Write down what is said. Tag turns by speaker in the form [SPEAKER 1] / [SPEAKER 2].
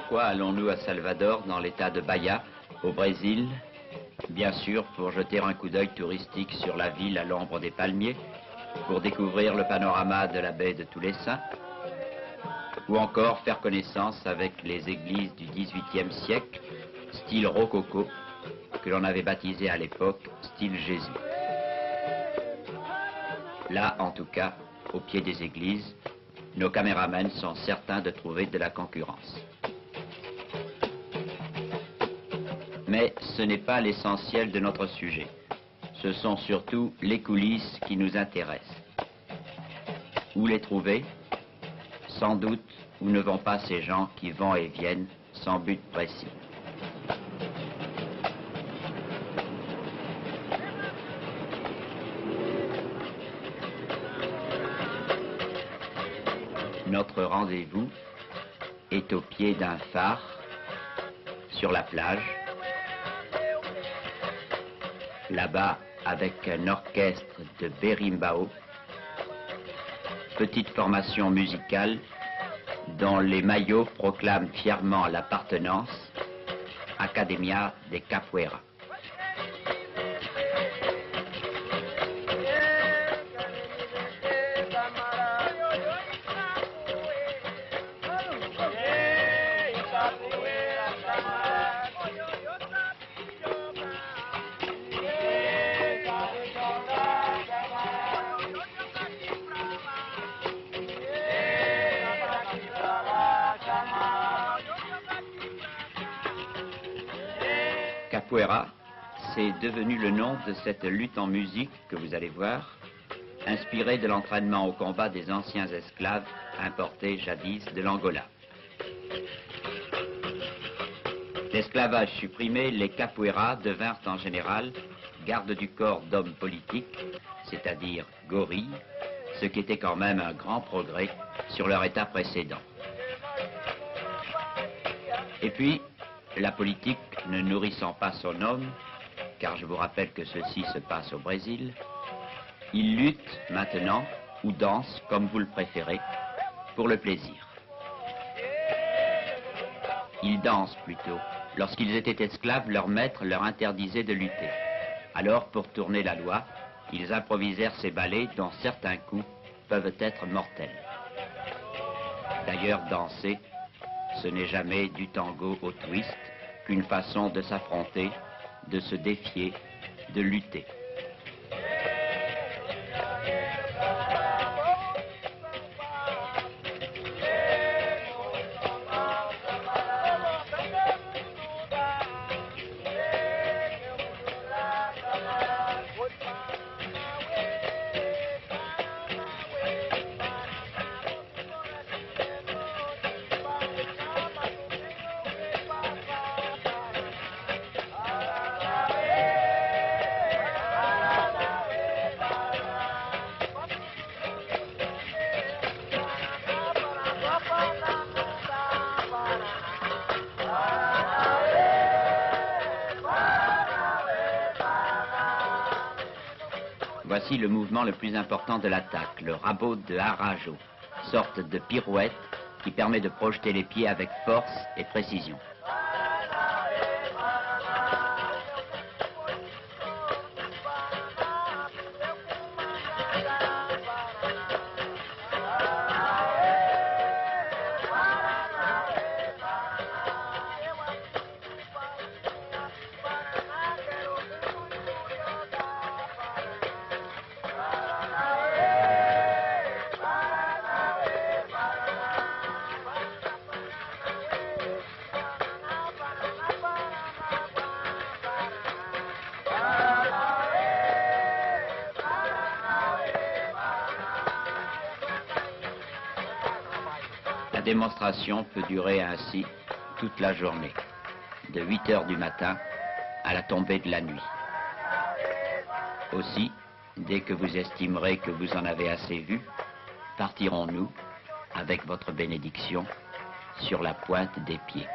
[SPEAKER 1] Pourquoi allons-nous à Salvador, dans l'état de Bahia, au Brésil? Bien sûr, pour jeter un coup d'œil touristique sur la ville à l'ombre des palmiers, pour découvrir le panorama de la baie de Tous les Saints, ou encore faire connaissance avec les églises du XVIIIe siècle, style rococo, que l'on avait baptisé à l'époque style Jésus. Là, en tout cas, au pied des églises, nos caméramens sont certains de trouver de la concurrence. Mais ce n'est pas l'essentiel de notre sujet. Ce sont surtout les coulisses qui nous intéressent. Où les trouver? Sans doute où ne vont pas ces gens qui vont et viennent sans but précis. Notre rendez-vous est au pied d'un phare, sur la plage. Là-bas, avec un orchestre de berimbau, petite formation musicale dont les maillots proclament fièrement l'appartenance, Academia de Capoeira. Capoeira, c'est devenu le nom de cette lutte en musique que vous allez voir, inspirée de l'entraînement au combat des anciens esclaves importés jadis de l'Angola. L'esclavage supprimé, les capoeiras devinrent en général gardes du corps d'hommes politiques, c'est-à-dire gorilles, ce qui était quand même un grand progrès sur leur état précédent. Et puis, la politique ne nourrissant pas son homme, car je vous rappelle que ceci se passe au Brésil, ils luttent maintenant, ou dansent, comme vous le préférez, pour le plaisir. Ils dansent plutôt. Lorsqu'ils étaient esclaves, leur maître leur interdisait de lutter. Alors, pour tourner la loi, ils improvisèrent ces ballets dont certains coups peuvent être mortels. D'ailleurs, danser, ce n'est jamais du tango au twist, qu'une façon de s'affronter, de se défier, de lutter. Voici le mouvement le plus important de l'attaque, le rabot de Arajo, sorte de pirouette qui permet de projeter les pieds avec force et précision. La démonstration peut durer ainsi toute la journée, de 8 heures du matin à la tombée de la nuit. Aussi, dès que vous estimerez que vous en avez assez vu, partirons-nous, avec votre bénédiction, sur la pointe des pieds.